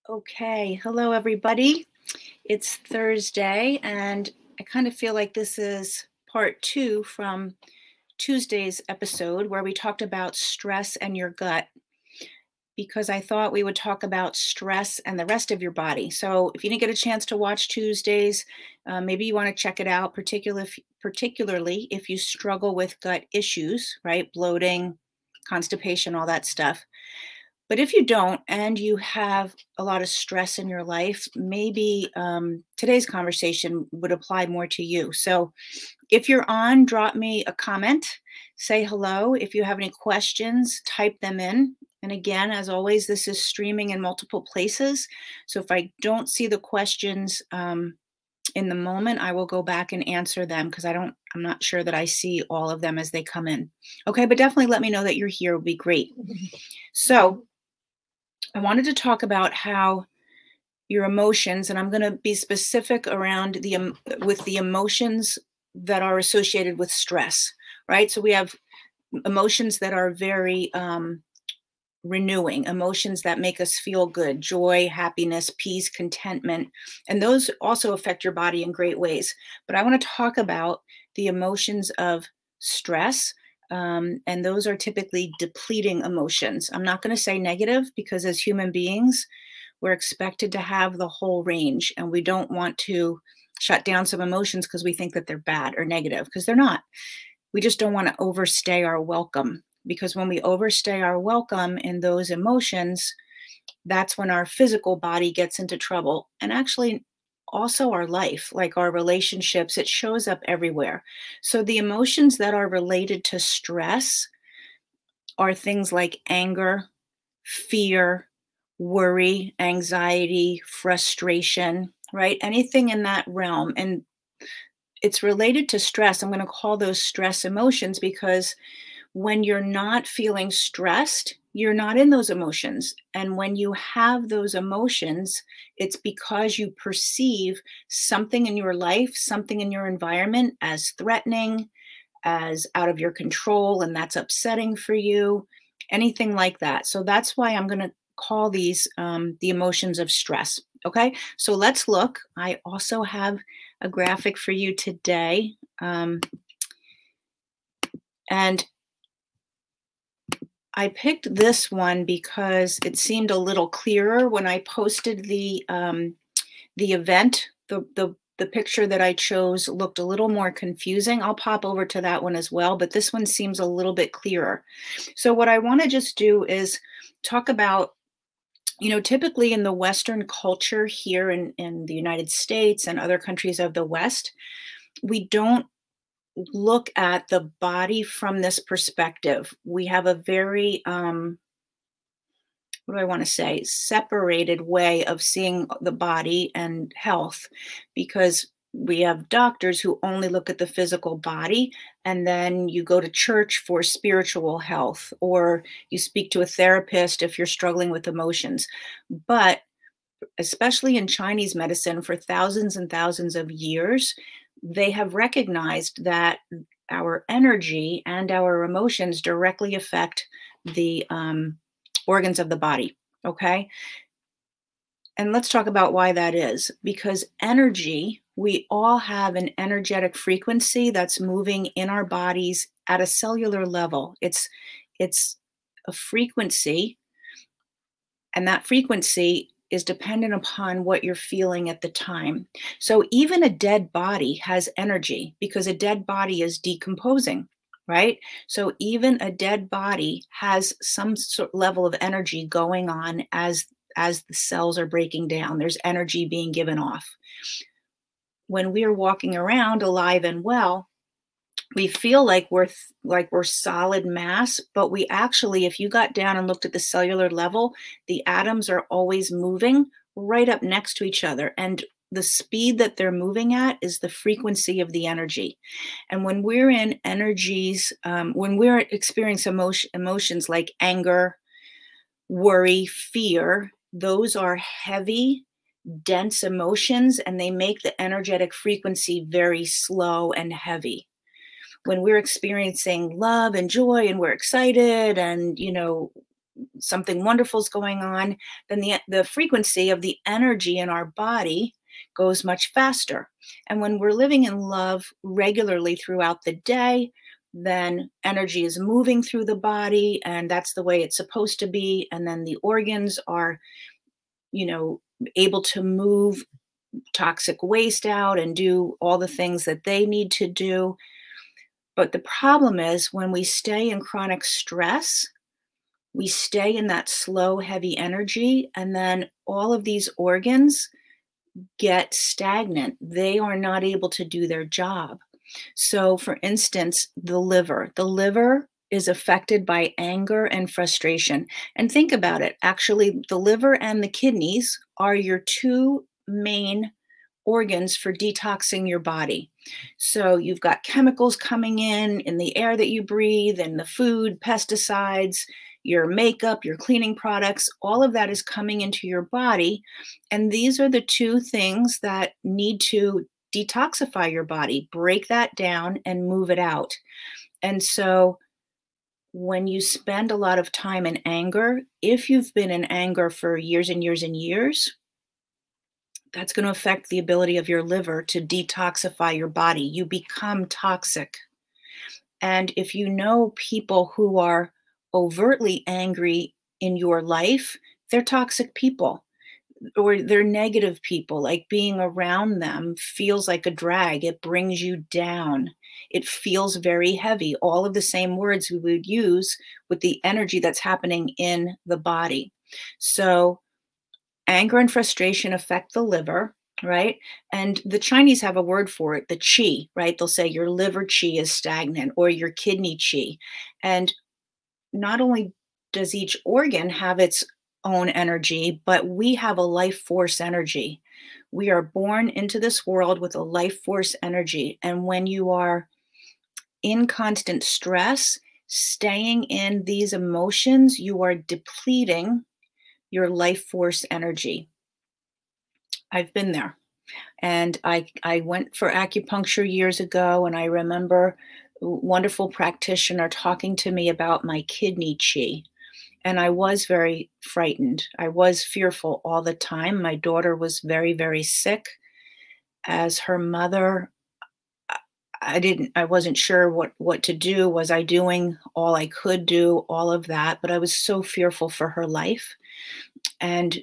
Okay, hello everybody. It's Thursday, and I kind of feel like this is part two from Tuesday's episode where we talked about stress and your gut, because I thought we would talk about stress and the rest of your body. So if you didn't get a chance to watch Tuesdays, maybe you want to check it out, particularly if you struggle with gut issues, right? Bloating, constipation, all that stuff. But if you don't and you have a lot of stress in your life, maybe today's conversation would apply more to you. So if you're on, drop me a comment, say hello. If you have any questions, type them in. And again, as always, this is streaming in multiple places. So if I don't see the questions in the moment, I will go back and answer them because I'm not sure that I see all of them as they come in. Okay, but definitely let me know that you're here. It would be great. So I wanted to talk about how your emotions, and I'm going to be specific around with the emotions that are associated with stress, right? So we have emotions that are very renewing, emotions that make us feel good, joy, happiness, peace, contentment, and those also affect your body in great ways. But I want to talk about the emotions of stress. And those are typically depleting emotions. I'm not going to say negative because as human beings, we're expected to have the whole range, and we don't want to shut down some emotions because we think that they're bad or negative, because they're not. We just don't want to overstay our welcome, because when we overstay our welcome in those emotions, that's when our physical body gets into trouble. And actually, also our life, like our relationships, it shows up everywhere. So the emotions that are related to stress are things like anger, fear, worry, anxiety, frustration, right? Anything in that realm. And it's related to stress. I'm going to call those stress emotions because when you're not feeling stressed, you're not in those emotions. And when you have those emotions, it's because you perceive something in your life, something in your environment as threatening, as out of your control, and that's upsetting for you, anything like that. So that's why I'm going to call these the emotions of stress. Okay, so let's look. I also have a graphic for you today. And I picked this one because it seemed a little clearer when I posted the event. The picture that I chose looked a little more confusing. I'll pop over to that one as well, but this one seems a little bit clearer. So what I want to just do is talk about, typically in the Western culture here in the United States and other countries of the West, we don't look at the body from this perspective. We have a very, what do I want to say, separated way of seeing the body and health, because we have doctors who only look at the physical body, and then you go to church for spiritual health, or you speak to a therapist if you're struggling with emotions. But especially in Chinese medicine, for thousands and thousands of years, they have recognized that our energy and our emotions directly affect the organs of the body. Okay. And let's talk about why that is. Because energy, we all have an energetic frequency that's moving in our bodies at a cellular level. It's a frequency, and that frequency is dependent upon what you're feeling at the time. So even a dead body has energy because a dead body is decomposing, right? So even a dead body has some sort level of energy going on as the cells are breaking down. There's energy being given off. When we're walking around alive and well, we feel like we're solid mass, but we actually, if you got down and looked at the cellular level, the atoms are always moving right up next to each other, and the speed that they're moving at is the frequency of the energy. And when we're in energies, when we're experiencing emotions like anger, worry, fear, those are heavy, dense emotions, and they make the energetic frequency very slow and heavy. When we're experiencing love and joy and we're excited and, something wonderful is going on, then the frequency of the energy in our body goes much faster. And when we're living in love regularly throughout the day, then energy is moving through the body, and that's the way it's supposed to be. And then the organs are, you know, able to move toxic waste out and do all the things that they need to do. But the problem is when we stay in chronic stress, we stay in that slow, heavy energy, and then all of these organs get stagnant. They are not able to do their job. So, for instance, the liver is affected by anger and frustration. And think about it. Actually, the liver and the kidneys are your two main organs for detoxing your body. So you've got chemicals coming in the air that you breathe, and the food, pesticides, your makeup, your cleaning products, all of that is coming into your body. And these are the two things that need to detoxify your body, break that down and move it out. And so when you spend a lot of time in anger, if you've been in anger for years and years and years, that's going to affect the ability of your liver to detoxify your body. You become toxic. And if you know people who are overtly angry in your life, they're toxic people or they're negative people. Like being around them feels like a drag. It brings you down. It feels very heavy. All of the same words we would use with the energy that's happening in the body. So anger and frustration affect the liver, right? And the Chinese have a word for it, the qi, right? They'll say your liver qi is stagnant or your kidney qi. And not only does each organ have its own energy, but we have a life force energy. We are born into this world with a life force energy. And when you are in constant stress, staying in these emotions, you are depleting your life force energy. I've been there. And I went for acupuncture years ago, and I remember a wonderful practitioner talking to me about my kidney chi. And I was very frightened. I was fearful all the time. My daughter was very, very sick. As her mother, I wasn't sure what to do. Was I doing all I could do, all of that? But I was so fearful for her life. And,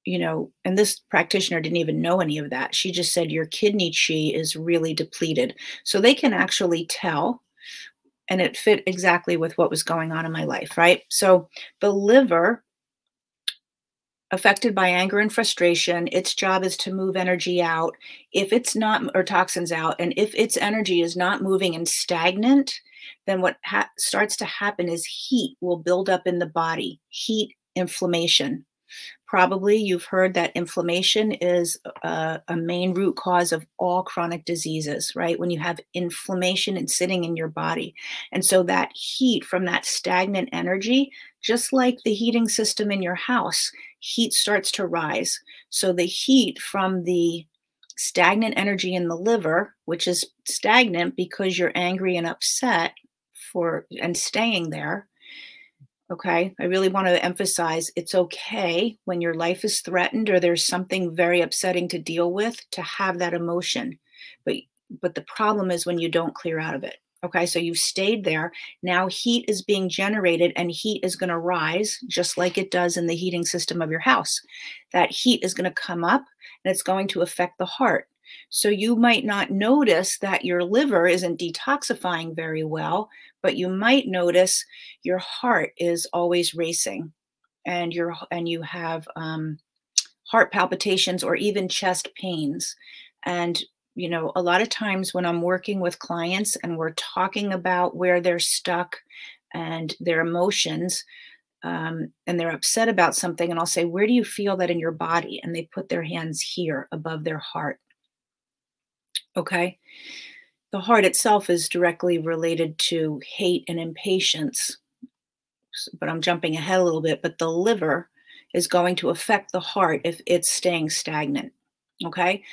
and this practitioner didn't even know any of that. She just said, your kidney chi is really depleted. So they can actually tell, and it fit exactly with what was going on in my life, right? So the liver, affected by anger and frustration, its job is to move energy out. If it's not, or toxins out, and if its energy is not moving and stagnant, then what starts to happen is heat will build up in the body, heat, inflammation. Probably you've heard that inflammation is a main root cause of all chronic diseases, right? When you have inflammation and sitting in your body. And so that heat from that stagnant energy, just like the heating system in your house, heat starts to rise. So the heat from the stagnant energy in the liver, which is stagnant because you're angry and upset and staying there. Okay, I really want to emphasize it's okay when your life is threatened or there's something very upsetting to deal with to have that emotion. But the problem is when you don't clear out of it. Okay, so you've stayed there. Now heat is being generated and heat is going to rise just like it does in the heating system of your house. That heat is going to come up and it's going to affect the heart. So you might not notice that your liver isn't detoxifying very well, but you might notice your heart is always racing and you have heart palpitations or even chest pains. And a lot of times when I'm working with clients and we're talking about where they're stuck and their emotions, and they're upset about something, and I'll say, where do you feel that in your body? And they put their hands here above their heart. Okay. The heart itself is directly related to hate and impatience, but I'm jumping ahead a little bit. But the liver is going to affect the heart if it's staying stagnant. Okay.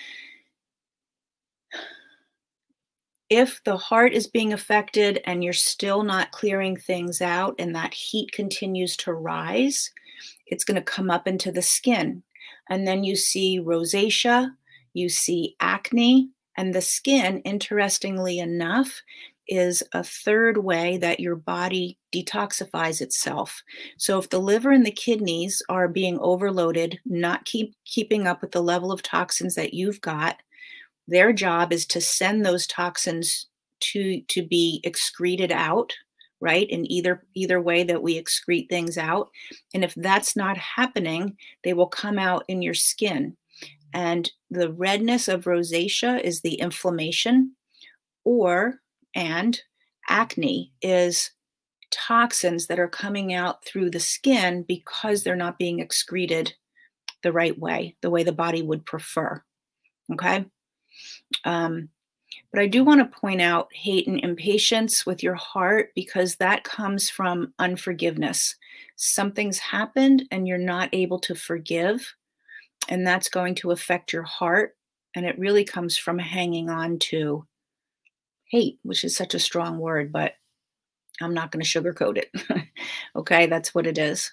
if the heart is being affected and you're still not clearing things out and that heat continues to rise, it's going to come up into the skin. And then you see rosacea, you see acne, and the skin, interestingly enough, is a third way that your body detoxifies itself. So if the liver and the kidneys are being overloaded, not keeping up with the level of toxins that you've got, their job is to send those toxins to be excreted out, right? In either way that we excrete things out. And if that's not happening, they will come out in your skin. And the redness of rosacea is the inflammation, and acne is toxins that are coming out through the skin because they're not being excreted the right way, the way the body would prefer. Okay. But I do want to point out hate and impatience with your heart, because that comes from unforgiveness. Something's happened and you're not able to forgive, and that's going to affect your heart. And it really comes from hanging on to hate, which is such a strong word, but I'm not going to sugarcoat it. Okay, that's what it is.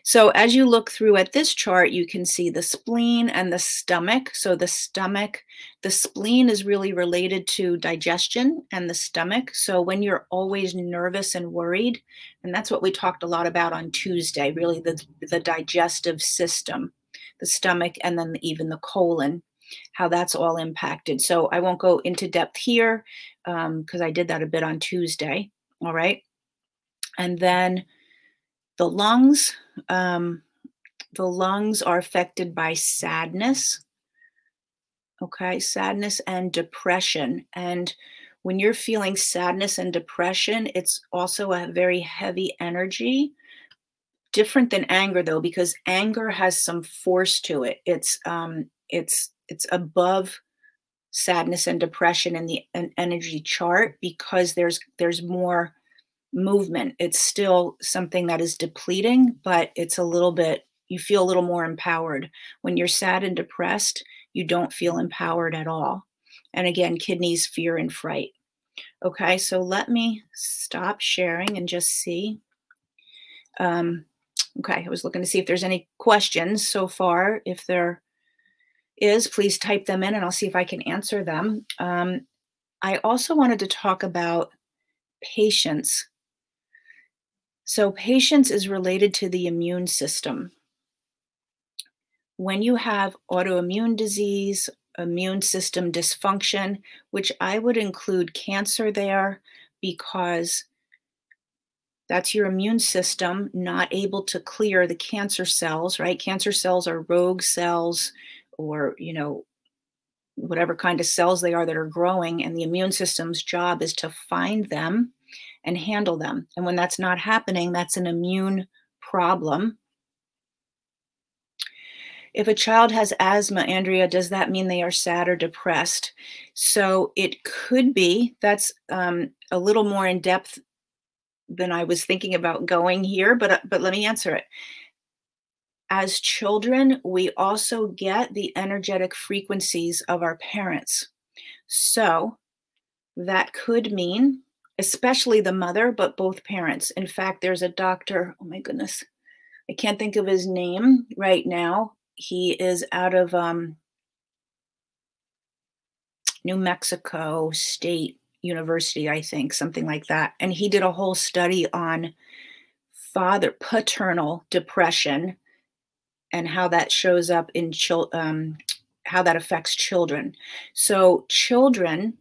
So as you look through at this chart, you can see the spleen and the stomach. So the spleen is really related to digestion and the stomach. So when you're always nervous and worried, and that's what we talked a lot about on Tuesday, really the digestive system, the stomach, and then even the colon, how that's all impacted. So I won't go into depth here because I did that a bit on Tuesday. All right. And then the lungs are affected by sadness. Okay, sadness and depression. And when you're feeling sadness and depression, it's also a very heavy energy. Different than anger, though, because anger has some force to it. It's above sadness and depression in the energy chart because there's more movement. It's still something that is depleting, but it's a little bit, you feel a little more empowered. When you're sad and depressed, you don't feel empowered at all. And again, kidneys, fear and fright. Okay, so let me stop sharing and just see. Okay, I was looking to see if there's any questions so far. If there is, please type them in and I'll see if I can answer them. I also wanted to talk about patience. So patience is related to the immune system. When you have autoimmune disease, immune system dysfunction, which I would include cancer there because that's your immune system not able to clear the cancer cells, right? Cancer cells are rogue cells or, whatever kind of cells they are that are growing, and the immune system's job is to find them and handle them. And when that's not happening, that's an immune problem. If a child has asthma, Andrea, does that mean they are sad or depressed? So it could be. That's a little more in depth than I was thinking about going here, but let me answer it. As children, we also get the energetic frequencies of our parents. So that could mean, especially the mother, but both parents. In fact, there's a doctor, oh my goodness, I can't think of his name right now. He is out of New Mexico State University, I think, something like that. And he did a whole study on paternal depression and how that shows up in how that affects children. So children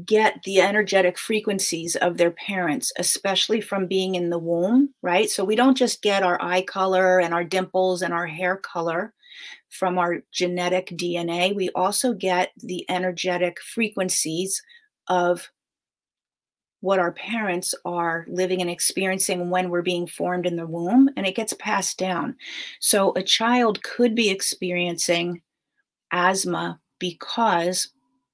get the energetic frequencies of their parents, especially from being in the womb, right? So we don't just get our eye color and our dimples and our hair color from our genetic DNA. We also get the energetic frequencies of what our parents are living and experiencing when we're being formed in the womb, and it gets passed down. So a child could be experiencing asthma because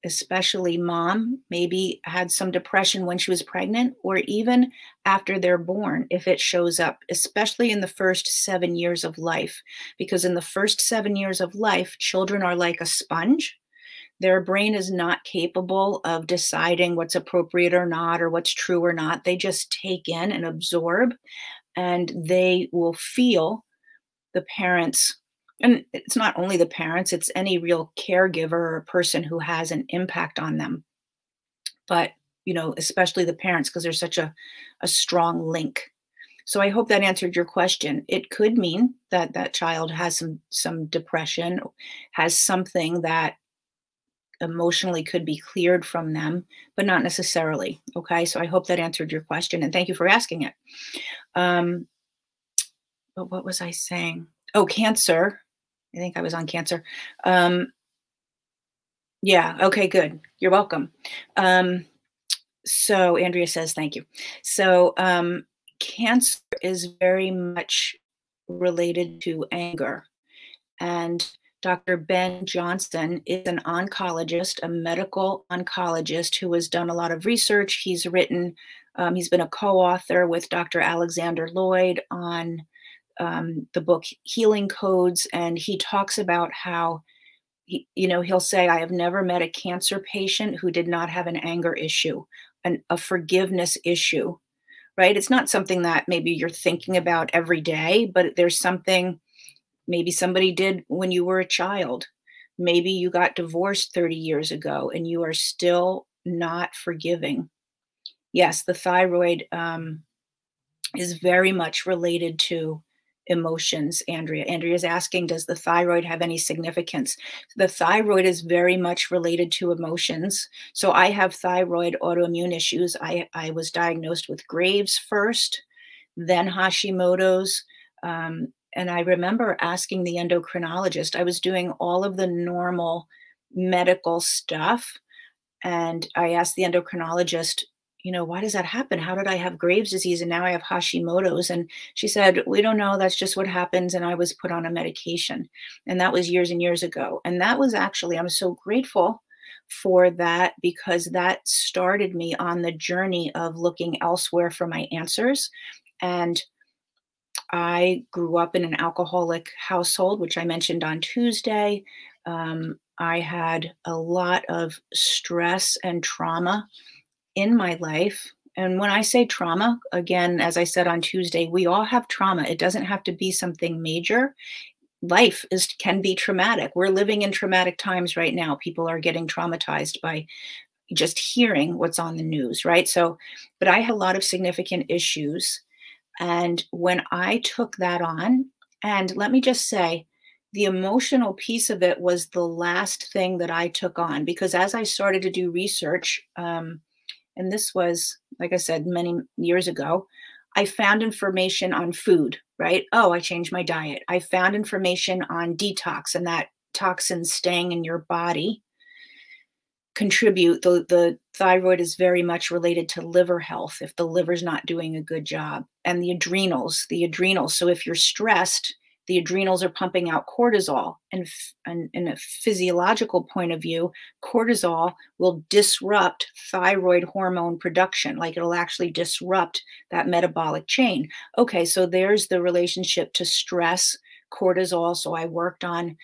especially mom maybe had some depression when she was pregnant, or even after they're born, if it shows up, especially in the first 7 years of life. Because in the first 7 years of life, children are like a sponge. Their brain is not capable of deciding what's appropriate or not, or what's true or not. They just take in and absorb, and they will feel the parents. And it's not only the parents, it's any real caregiver or person who has an impact on them. But, especially the parents, because there's such a strong link. So I hope that answered your question. It could mean that that child has some depression, has something that emotionally could be cleared from them, but not necessarily. Okay, so I hope that answered your question, and thank you for asking it. Um, but what was I saying? Oh, cancer. I think I was on cancer. Um, yeah. Okay. Good. You're welcome. Um, so Andrea says thank you. So cancer is very much related to anger. And Dr. Ben Johnson is an oncologist, a medical oncologist who has done a lot of research. He's been a co author with Dr. Alexander Lloyd on the book Healing Codes. And he talks about how, he'll say, I have never met a cancer patient who did not have an anger issue, a forgiveness issue, right? It's not something that maybe you're thinking about every day, but there's something maybe somebody did when you were a child. Maybe you got divorced 30 years ago and you are still not forgiving. Yes, the thyroid is very much related to emotions, Andrea. Andrea's asking, does the thyroid have any significance? The thyroid is very much related to emotions. So I have thyroid autoimmune issues. I was diagnosed with Graves first, then Hashimoto's. And I remember asking the endocrinologist, I was doing all of the normal medical stuff. And I asked the endocrinologist, why does that happen? How did I have Graves' disease and now I have Hashimoto's? And she said, we don't know. That's just what happens. And I was put on a medication. And that was years and years ago. And that was actually, I'm so grateful for that, because that started me on the journey of looking elsewhere for my answers. And I grew up in an alcoholic household, which I mentioned on Tuesday. I had a lot of stress and trauma in my life. And when I say trauma, again, as I said on Tuesday, we all have trauma. It doesn't have to be something major. Life can be traumatic. We're living in traumatic times right now. People are getting traumatized by just hearing what's on the news, right? So, but I had a lot of significant issues. And when I took that on, and let me just say, the emotional piece of it was the last thing that I took on, because as I started to do research, and this was, like I said, many years ago, I found information on food, right? Oh, I changed my diet. I found information on detox and that toxins staying in your body contribute. The thyroid is very much related to liver health if the liver's not doing a good job, and the adrenals. So if you're stressed, the adrenals are pumping out cortisol, and in a physiological point of view, cortisol will disrupt thyroid hormone production. Like, it'll actually disrupt that metabolic chain. Okay, so there's the relationship to stress, cortisol. So I worked on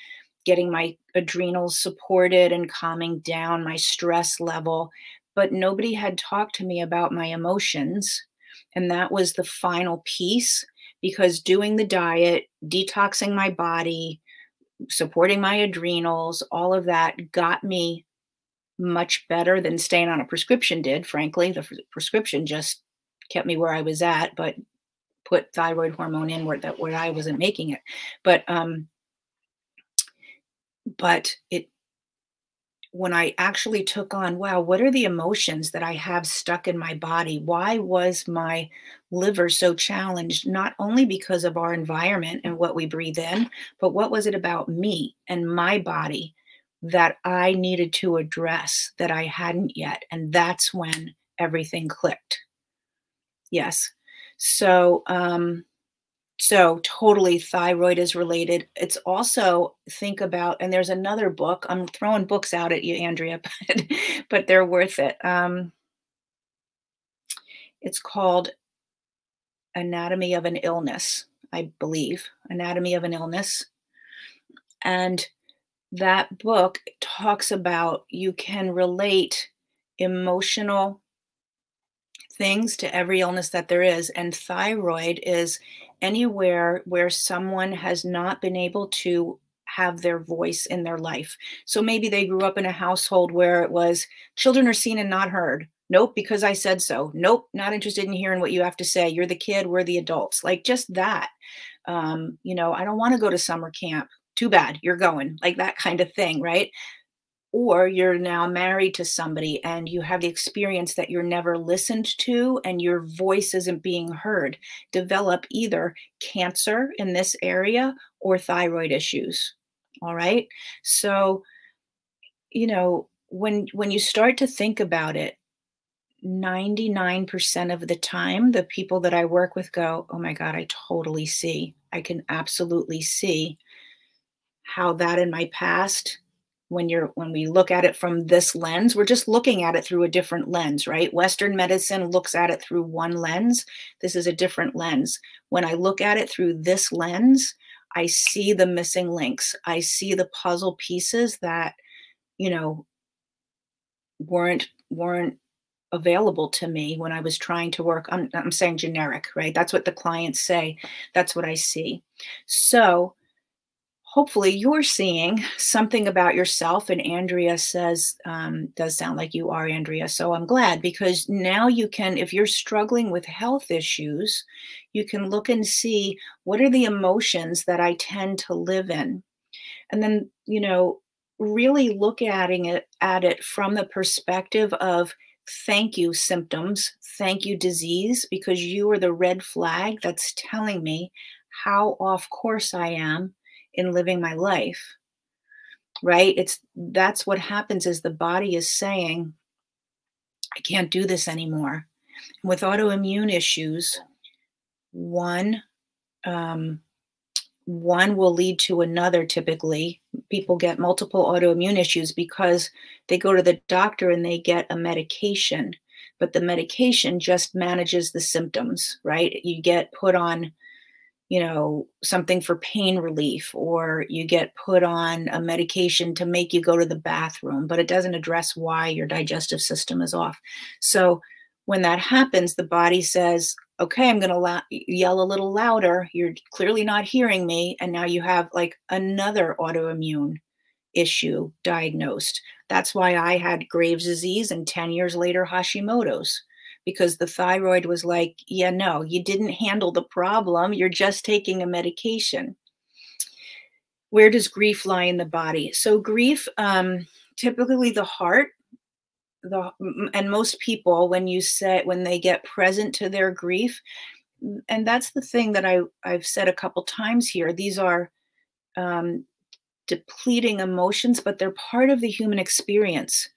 getting my adrenals supported and calming down my stress level. But nobody had talked to me about my emotions. And that was the final piece, because doing the diet, detoxing my body, supporting my adrenals, all of that got me much better than staying on a prescription did. Frankly, the prescription just kept me where I was at, but put thyroid hormone in where I wasn't making it. But when I actually took on, wow, what are the emotions that I have stuck in my body? Why was my liver so challenged? Not only because of our environment and what we breathe in, but what was it about me and my body that I needed to address that I hadn't yet? And that's when everything clicked. Yes. So totally thyroid is related. It's also, think about, and there's another book. I'm throwing books out at you, Andrea, but they're worth it. It's called Anatomy of an Illness, I believe. Anatomy of an Illness. And that book talks about you can relate emotional things to every illness that there is, and thyroid is anywhere where someone has not been able to have their voice in their life. So maybe they grew up in a household where it was children are seen and not heard. Nope, because I said so. Nope, not interested in hearing what you have to say. You're the kid, we're the adults. Like just that. I don't want to go to summer camp. Too bad, you're going. Like that kind of thing, right? Or you're now married to somebody and you have the experience that you're never listened to and your voice isn't being heard. Develop either cancer in this area or thyroid issues. All right. So, when you start to think about it, 99% of the time, the people that I work with go, oh my God, I totally see. I can absolutely see how that in my past, when we look at it from this lens, we're just looking at it through a different lens, right? Western medicine looks at it through one lens. This is a different lens. When I look at it through this lens, I see the missing links. I see the puzzle pieces that, you know, weren't available to me when I was trying to work. I'm saying generic, right? That's what the clients say. That's what I see. So hopefully you're seeing something about yourself. And Andrea says, does sound like you are, Andrea. So I'm glad, because now you can, if you're struggling with health issues, you can look and see what are the emotions that I tend to live in. And then, really look at it from the perspective of thank you symptoms, thank you disease, because you are the red flag that's telling me how off course I am in living my life, right? That's what happens, is the body is saying, I can't do this anymore. With autoimmune issues, one one will lead to another. Typically, people get multiple autoimmune issues because they go to the doctor and they get a medication, but the medication just manages the symptoms, right? You get put on something for pain relief, or you get put on a medication to make you go to the bathroom, but it doesn't address why your digestive system is off. So when that happens, the body says, okay, I'm going to yell a little louder. You're clearly not hearing me. And now you have like another autoimmune issue diagnosed. That's why I had Graves' disease and 10 years later, Hashimoto's, because the thyroid was like, yeah, no, you didn't handle the problem. You're just taking a medication. Where does grief lie in the body? So grief, typically the heart, and most people, when they get present to their grief, and that's the thing that I've said a couple times here, these are depleting emotions, but they're part of the human experience.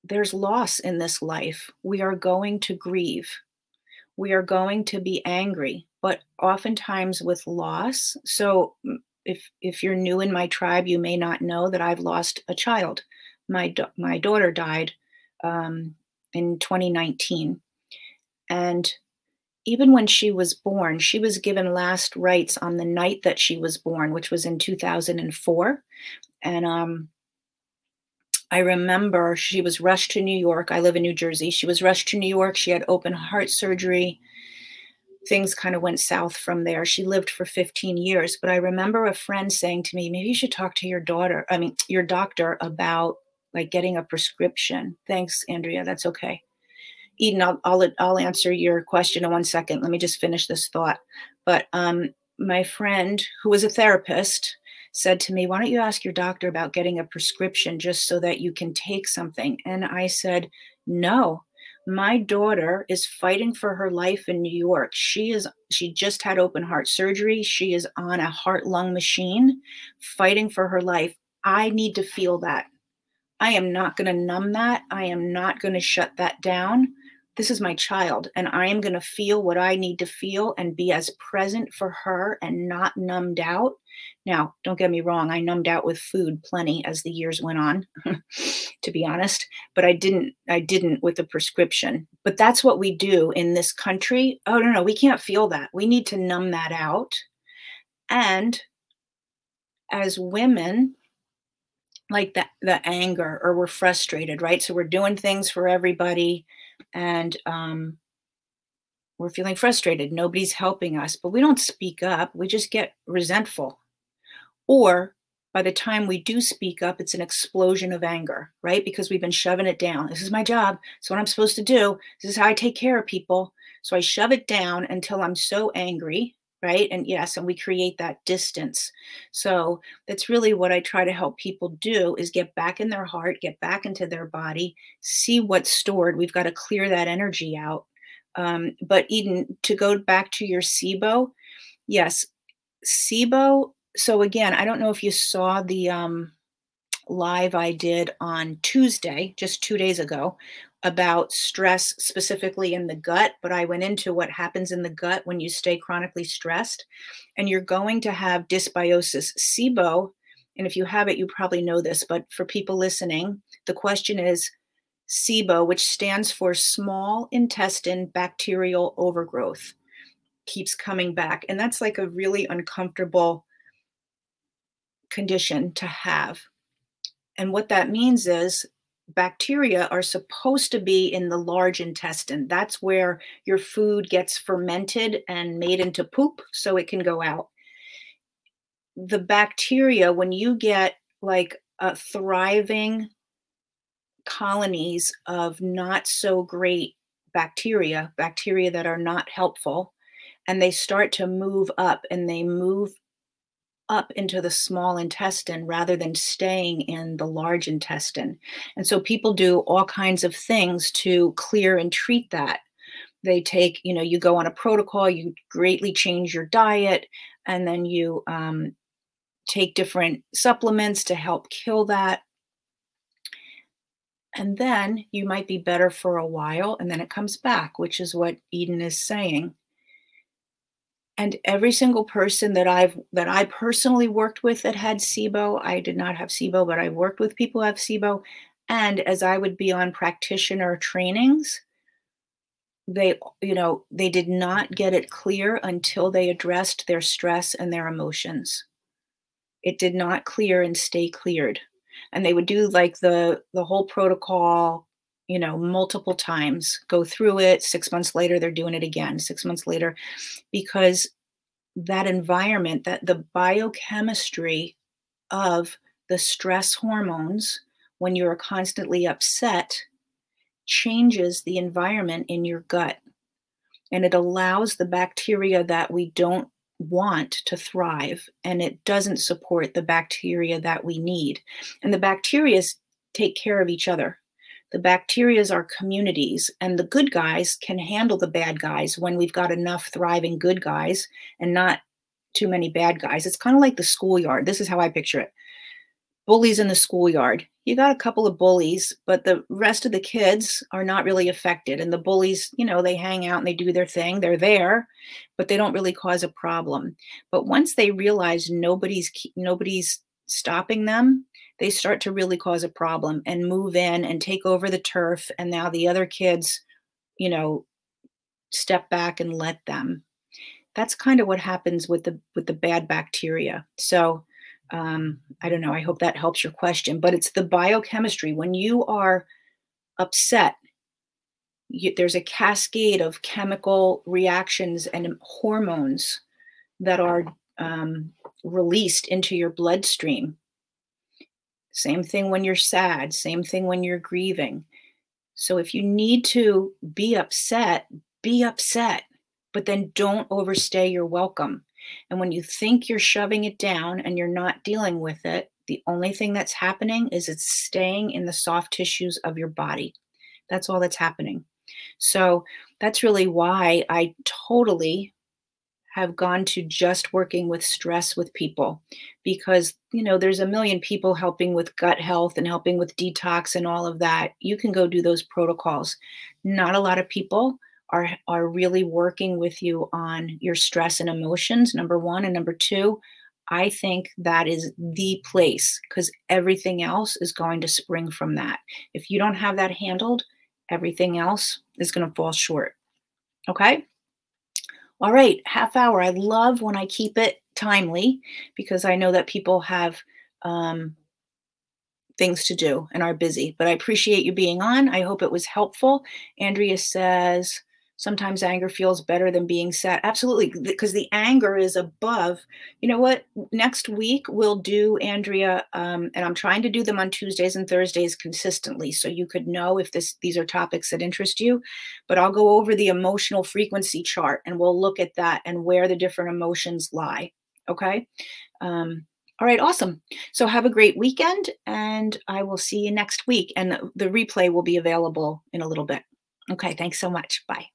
There's loss in this life. We are going to grieve. We are going to be angry, but oftentimes with loss. So if you're new in my tribe, you may not know that I've lost a child. My daughter died in 2019. And even when she was born, she was given last rites on the night that she was born, which was in 2004. And I remember she was rushed to New York. I live in New Jersey. She was rushed to New York. She had open heart surgery. Things kind of went south from there. She lived for 15 years. But I remember a friend saying to me, maybe you should talk to your doctor about like getting a prescription. Thanks, Andrea. That's okay. Eden, I'll answer your question in 1 second. Let me just finish this thought. But my friend, who was a therapist, said to me, why don't you ask your doctor about getting a prescription just so that you can take something? And I said, no, my daughter is fighting for her life in New York. She just had open heart surgery. She is on a heart-lung machine fighting for her life. I need to feel that. I am not going to numb that. I am not going to shut that down. This is my child, and I am going to feel what I need to feel and be as present for her and not numbed out. Now, don't get me wrong. I numbed out with food plenty as the years went on, to be honest, but I didn't with the prescription. But that's what we do in this country. Oh, no, we can't feel that. We need to numb that out. And as women, like the anger, or we're frustrated, right? So we're doing things for everybody, and we're feeling frustrated. Nobody's helping us, but we don't speak up. We just get resentful. Or by the time we do speak up, it's an explosion of anger, right? Because we've been shoving it down. This is my job. It's what I'm supposed to do. This is how I take care of people. So I shove it down until I'm so angry, right? And yes, and we create that distance. So that's really what I try to help people do, is get back in their heart, get back into their body, see what's stored. We've got to clear that energy out. But Eden, to go back to your SIBO, yes, SIBO. So again, I don't know if you saw the live I did on Tuesday, just 2 days ago, about stress specifically in the gut, but I went into what happens in the gut when you stay chronically stressed, and you're going to have dysbiosis. SIBO, and if you have it, you probably know this, but for people listening, the question is SIBO, which stands for small intestine bacterial overgrowth, keeps coming back. And that's like a really uncomfortable condition to have. And what that means is bacteria are supposed to be in the large intestine. That's where your food gets fermented and made into poop so it can go out. The bacteria, when you get like a thriving colonies of not so great bacteria that are not helpful, and they start to move up, and they move up into the small intestine rather than staying in the large intestine. And so people do all kinds of things to clear and treat that. They take, you go on a protocol, you greatly change your diet, and then you take different supplements to help kill that. And then you might be better for a while, and then it comes back, which is what Eden is saying. And every single person that I personally worked with that had SIBO, I did not have SIBO, but I worked with people who have SIBO. And as I would be on practitioner trainings, they did not get it clear until they addressed their stress and their emotions. It did not clear and stay cleared. And they would do like the whole protocol, multiple times, go through it. 6 months later, they're doing it again, 6 months later, because that environment, that the biochemistry of the stress hormones, when you're constantly upset, changes the environment in your gut. And it allows the bacteria that we don't want to thrive, and it doesn't support the bacteria that we need. And the bacteria take care of each other. The bacterias are communities, and the good guys can handle the bad guys when we've got enough thriving good guys and not too many bad guys. It's kind of like the schoolyard. This is how I picture it. Bullies in the schoolyard. You got a couple of bullies, but the rest of the kids are not really affected. And the bullies, they hang out and they do their thing. They're there, but they don't really cause a problem. But once they realize nobody's stopping them, they start to really cause a problem and move in and take over the turf. And now the other kids, step back and let them. That's kind of what happens with the bad bacteria. So I don't know. I hope that helps your question, but it's the biochemistry. When you are upset, there's a cascade of chemical reactions and hormones that are released into your bloodstream. Same thing when you're sad, same thing when you're grieving. So if you need to be upset, but then don't overstay your welcome. And when you think you're shoving it down and you're not dealing with it, the only thing that's happening is it's staying in the soft tissues of your body. That's all that's happening. So that's really why I totally have gone to just working with stress with people, because there's a million people helping with gut health and helping with detox and all of that. You can go do those protocols. Not a lot of people are really working with you on your stress and emotions, number one. And number two, I think that is the place, because everything else is going to spring from that. If you don't have that handled, everything else is going to fall short. Okay? All right, half hour. I love when I keep it timely, because I know that people have things to do and are busy. But I appreciate you being on. I hope it was helpful. Andrea says, sometimes anger feels better than being sad. Absolutely, because the anger is above. You know what? Next week we'll do, Andrea, and I'm trying to do them on Tuesdays and Thursdays consistently, so you could know if these are topics that interest you. But I'll go over the emotional frequency chart, and we'll look at that and where the different emotions lie. Okay. All right, awesome. So have a great weekend, and I will see you next week. And the replay will be available in a little bit. Okay, thanks so much. Bye.